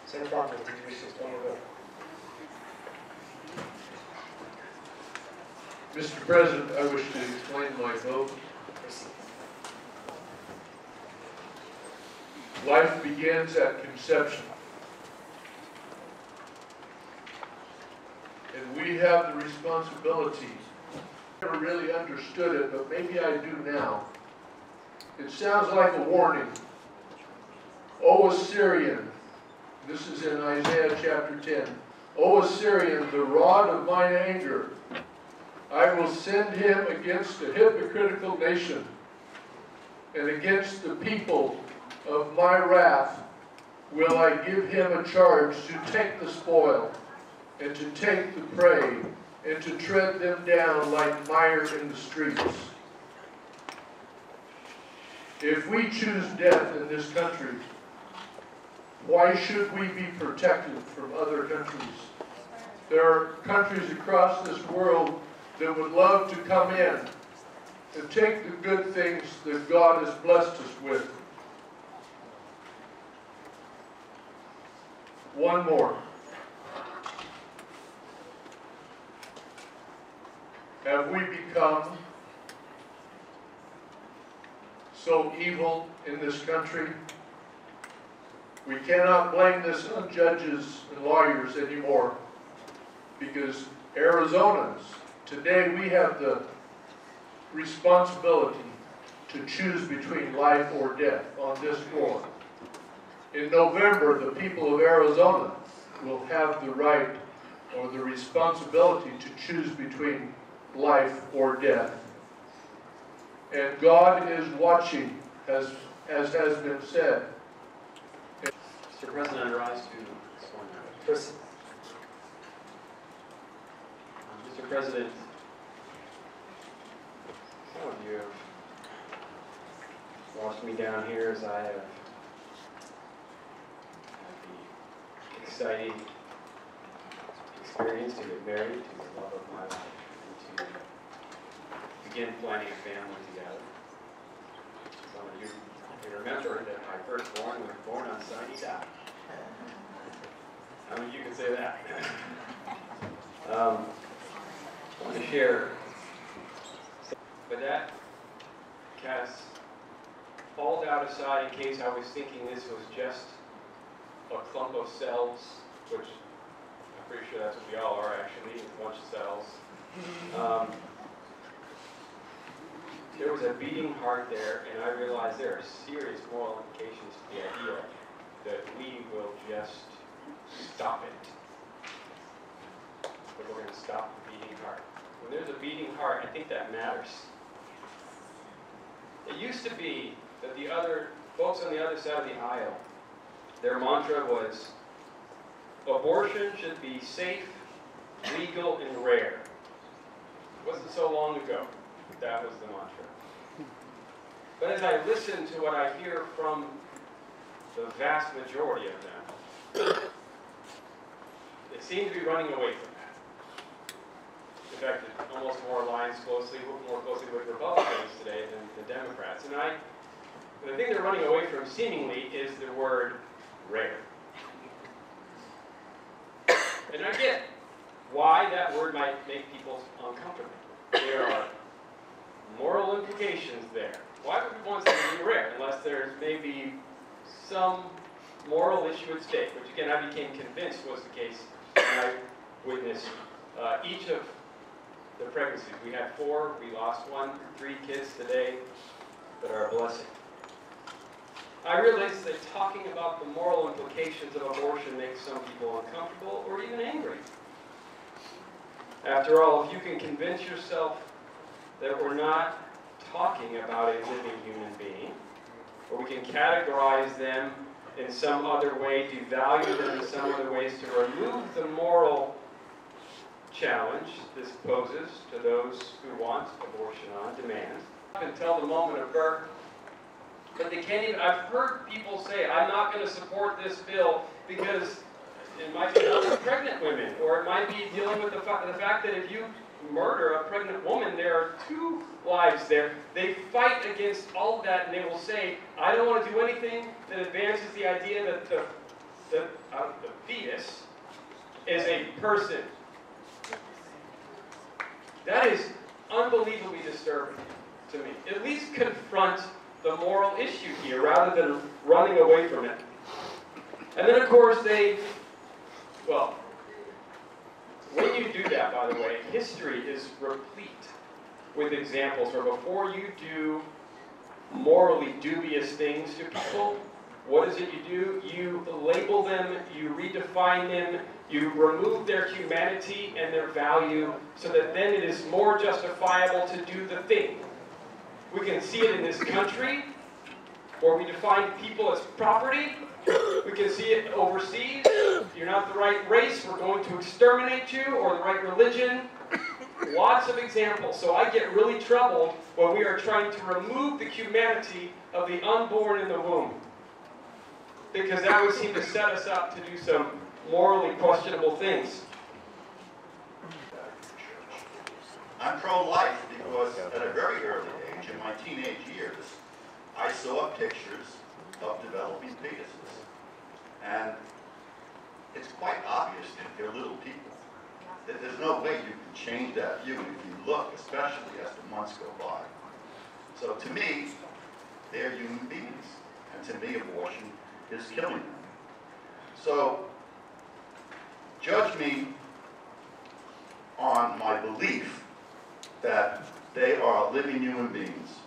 Senator Hoffman, did you wish to explain your vote?
Mr. President, I wish to explain my vote.
Proceed.
Life begins at conception. And we have the responsibility. I never really understood it, but maybe I do now. It sounds like a warning. O Assyrian, this is in Isaiah chapter 10. O Assyrian, the rod of mine anger, I will send him against a hypocritical nation and against the people of my wrath will I give him a charge to take the spoil and to take the prey and to tread them down like mire in the streets. If we choose death in this country, why should we be protected from other countries? There are countries across this world that would love to come in and take the good things that God has blessed us with. One more. Have we become so evil in this country? We cannot blame this on judges and lawyers anymore, because Arizonans, today we have the responsibility to choose between life or death on this floor. In November, the people of Arizona will have the right or the responsibility to choose between life or death. And God is watching, as has been said.
Mr. President, I rise to explain that.
Proceed.
Mr. President, some of you have watched me down here as I have the exciting experience to get married to the love of my life and to begin planning a family together. Some of you may remember that my firstborn was born on sunny side. How many of you can say that? I want to share, but that casts all doubt aside in case I was thinking this was just a clump of cells, which I'm pretty sure that's what we all are actually, a bunch of cells. There there was a beating heart there, and I realized there are serious moral implications to the idea that we will just stop it. But we're going to stop the beating heart. When there's a beating heart, I think that matters. It used to be that the other folks on the other side of the aisle, their mantra was, abortion should be safe, legal, and rare. It wasn't so long ago that was the mantra. But as I listen to what I hear from the vast majority of them, they seem to be running away from that. In fact, it almost more aligns more closely with Republicans today than the Democrats. And the thing they're running away from, seemingly, is the word rare. And I get why that word might make people uncomfortable. There are moral implications there. Why would we want something to be rare unless there's maybe some moral issue at stake, which again I became convinced was the case when I witnessed each of the pregnancies. We had 4, we lost 1, 3 kids today that are a blessing. I realized that talking about the moral implications of abortion makes some people uncomfortable or even angry. After all, if you can convince yourself that we're not talking about a living human being, or we can categorize them in some other way, devalue them in some other ways to remove the moral challenge this poses to those who want abortion on demand, up until the moment of birth. But they can't even, I've heard people say, I'm not going to support this bill because it might be helping pregnant women, or it might be dealing with the fact that if you murder a pregnant woman, there are 2 lives there. They fight against all of that, and they will say, I don't want to do anything that advances the idea that the fetus is a person. That is unbelievably disturbing to me. At least confront the moral issue here rather than running away from it. And then, of course, well, when you do that, by the way, history is replete with examples where before you do morally dubious things to people, what is it you do? You label them, you redefine them, you remove their humanity and their value so that then it is more justifiable to do the thing. We can see it in this country, where we define people as property. We can see it overseas. You're not the right race, we're going to exterminate you, or the right religion. Lots of examples. So I get really troubled when we are trying to remove the humanity of the unborn in the womb, because that would seem to set us up to do some morally questionable things.
I'm pro-life because at a very early age, in my teenage years, I saw pictures of developing fetuses. And it's quite obvious that they're little people. There's no way you can change that view if you look, especially as the months go by. So to me, they're human beings. And to me, abortion is killing them. So judge me on my belief that they are living human beings.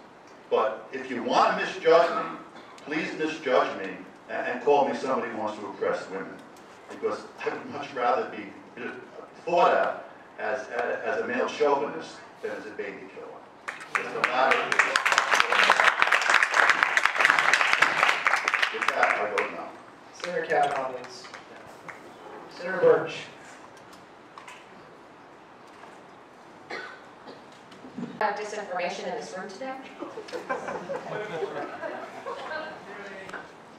But if you want to misjudge me, please misjudge me and call me somebody who wants to oppress women. Because I would much rather be thought of as a male chauvinist than as a baby killer. It's the latter. With that, I vote no.
Senator Kavanaugh, please. Senator Birch.
Disinformation in this room today?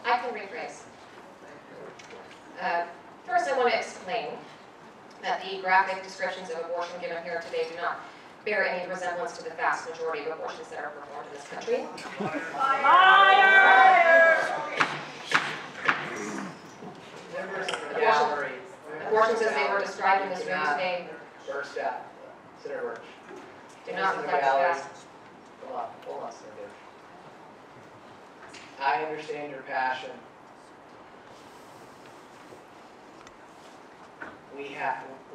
I can rephrase. First, I want to explain that the graphic descriptions of abortion given here today do not bear any resemblance to the vast majority of abortions that are performed in this country.
Members of the gallery.
Abortions as they were described in this room today
Burst out. Senator Birch.
do not reflect the vast.
Hold on, Senator Birch. I understand your passion.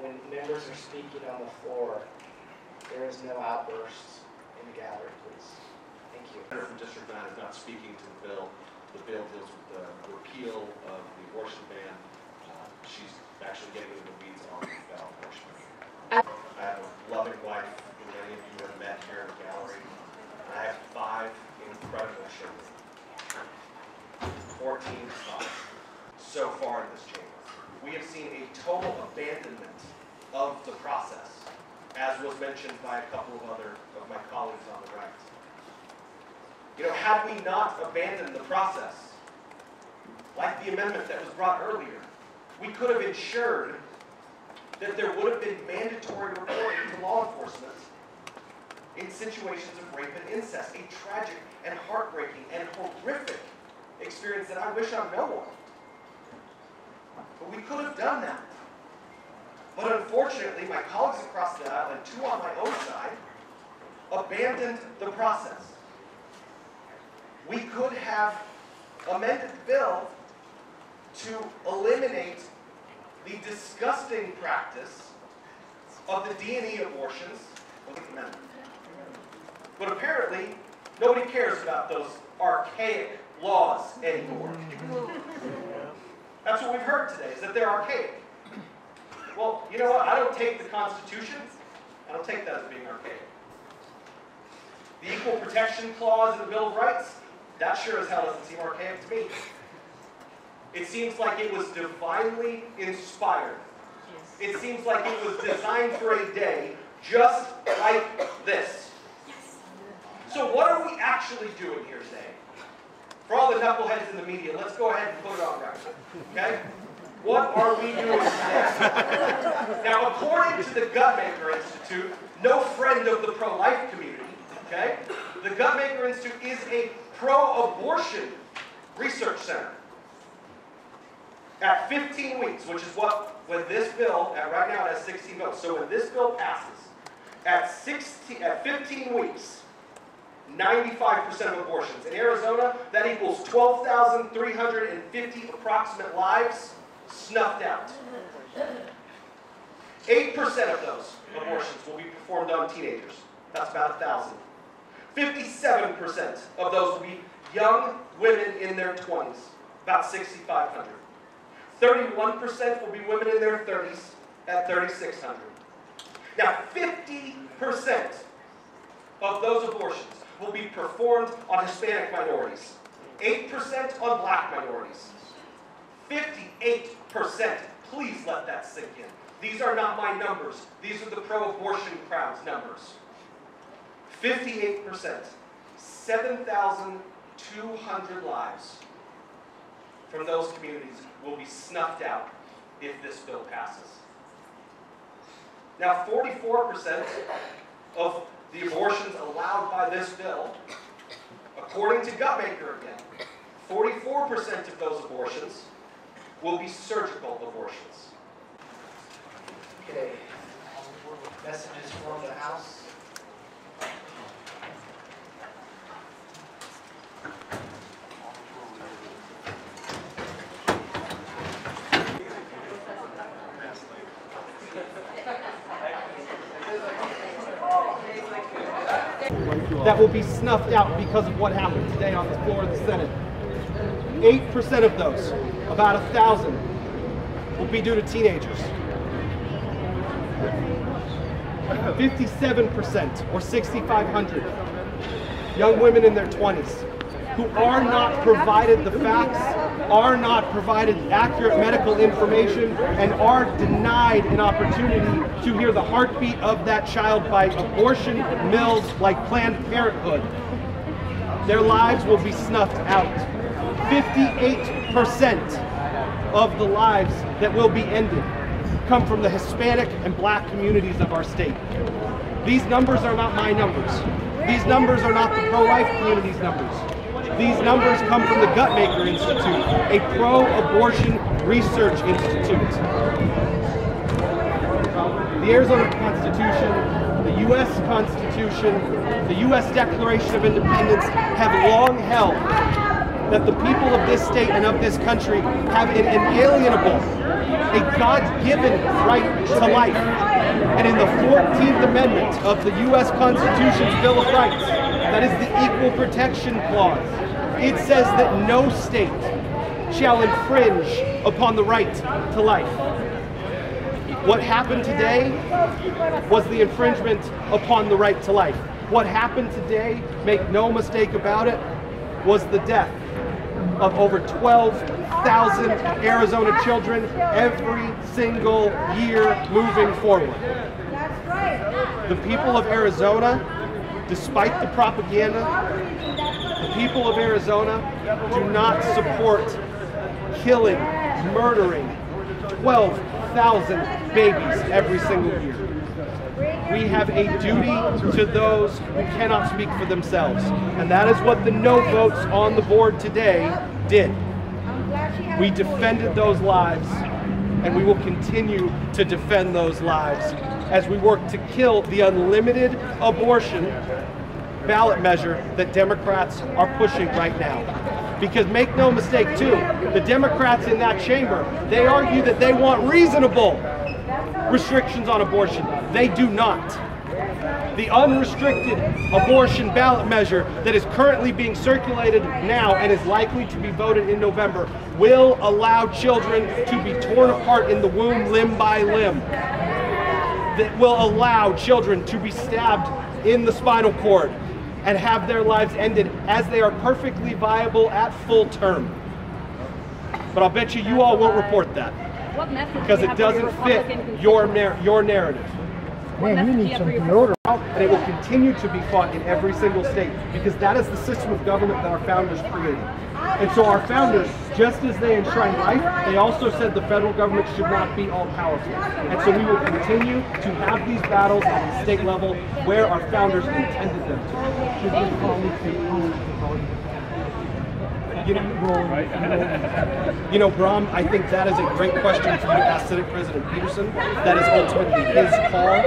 When members are speaking on the floor, there is no outbursts in the gallery, please. Thank you.
Senator from District 9 is not speaking to the bill. The bill deals with the repeal of the abortion ban. She's actually getting into the weeds on the abortion. I have a loving wife, who many of you have met here in the gallery. I have 5 incredible children. 14 sons so far in this chamber. We have seen a total abandonment of the process, as was mentioned by a couple of other of my colleagues on the right. You know, had we not abandoned the process, like the amendment that was brought earlier, we could have ensured that there would have been mandatory reporting to law enforcement in situations of rape and incest, a tragic and heartbreaking and horrific experience that I wish on no one. But we could have done that. But unfortunately, my colleagues across the aisle, and 2 on my own side, abandoned the process. We could have amended the bill to eliminate the disgusting practice of the D&E abortions. But apparently, nobody cares about those archaic laws anymore. That's what we've heard today, is that they're archaic. Well, you know what? I don't take the Constitution, I don't take that as being archaic. The Equal Protection Clause in the Bill of Rights, that sure as hell doesn't seem archaic to me. It seems like it was divinely inspired. It seems like it was designed for a day just like this. So what are we actually doing here today? For all the knuckleheads in the media, let's go ahead and put it on record, okay? What are we doing today? Now, according to the Guttmacher Institute, no friend of the pro-life community, okay? The Guttmacher Institute is a pro-abortion research center. At 15 weeks, which is what, when this bill, right now it has 16 votes, so when this bill passes, at 15 weeks, 95% of abortions. In Arizona, that equals 12,350 approximate lives snuffed out. 8% of those abortions will be performed on teenagers. That's about 1,000. 57% of those will be young women in their 20s, about 6,500. 31% will be women in their 30s at 3,600. Now, 50% of those abortions will be performed on Hispanic minorities, 8% on black minorities, 58%, please let that sink in. These are not my numbers. These are the pro-abortion crowd's numbers. 58%, 7,200 lives from those communities will be snuffed out if this bill passes. Now, 44% of the abortions allowed by this bill, according to Guttmacher again, 44% of those abortions will be surgical abortions.
Okay. Messages from the House.
That will be snuffed out because of what happened today on the floor of the Senate. 8% of those, about 1,000, will be due to teenagers. 57%, or 6,500, young women in their 20s, who are not provided the facts, are not provided accurate medical information, and are denied an opportunity to hear the heartbeat of that child by abortion mills like Planned Parenthood. Their lives will be snuffed out. 58% of the lives that will be ended come from the Hispanic and black communities of our state. These numbers are not my numbers. These numbers are not the pro-life community's numbers. These numbers come from the Guttmacher Institute, a pro-abortion research institute. The Arizona Constitution, the U.S. Constitution, the U.S. Declaration of Independence have long held that the people of this state and of this country have an inalienable, a God-given right to life. And in the 14th Amendment of the U.S. Constitution's Bill of Rights, That is the Equal Protection Clause. It says that no state shall infringe upon the right to life. What happened today was the infringement upon the right to life. What happened today, make no mistake about it, was the death of over 12,000 Arizona children every single year moving forward. The people of Arizona, despite the propaganda, the people of Arizona do not support killing, murdering 12,000 babies every single year. We have a duty to those who cannot speak for themselves. And that is what the no votes on the board today did. We defended those lives, and we will continue to defend those lives as we work to kill the unlimited abortion ballot measure that Democrats are pushing right now. Because make no mistake too, the Democrats in that chamber, they argue that they want reasonable restrictions on abortion. They do not. The unrestricted abortion ballot measure that is currently being circulated now and is likely to be voted in November will allow children to be torn apart in the womb limb by limb. That will allow children to be stabbed in the spinal cord and have their lives ended as they are perfectly viable at full term. But I'll bet you all won't report that because it doesn't fit your narrative.
Man, you need some deodorant.
And it will continue to be fought in every single state because that is the system of government that our founders created. And so our founders, just as they enshrined life, they also said the federal government should not be all-powerful. And so we will continue to have these battles at the state level where our founders intended them to.
Should we call it the
You know, Bram, I think that is a great question for you to ask Senate President Peterson. That is ultimately his call.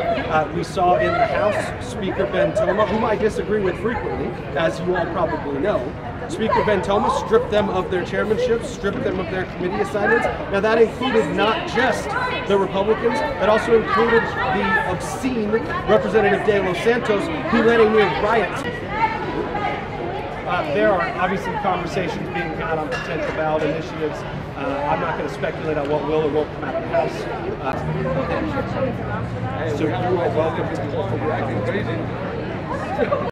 We saw in the House Speaker Ben Toma, whom I disagree with frequently, as you all probably know. Speaker Ben Toma stripped them of their chairmanships, stripped them of their committee assignments. Now that included not just the Republicans, it also included the obscene Representative De Los Santos, who led a near riot. There are obviously conversations being had on potential ballot initiatives. I'm not going to speculate on what will or won't come out of the House. So you are welcome to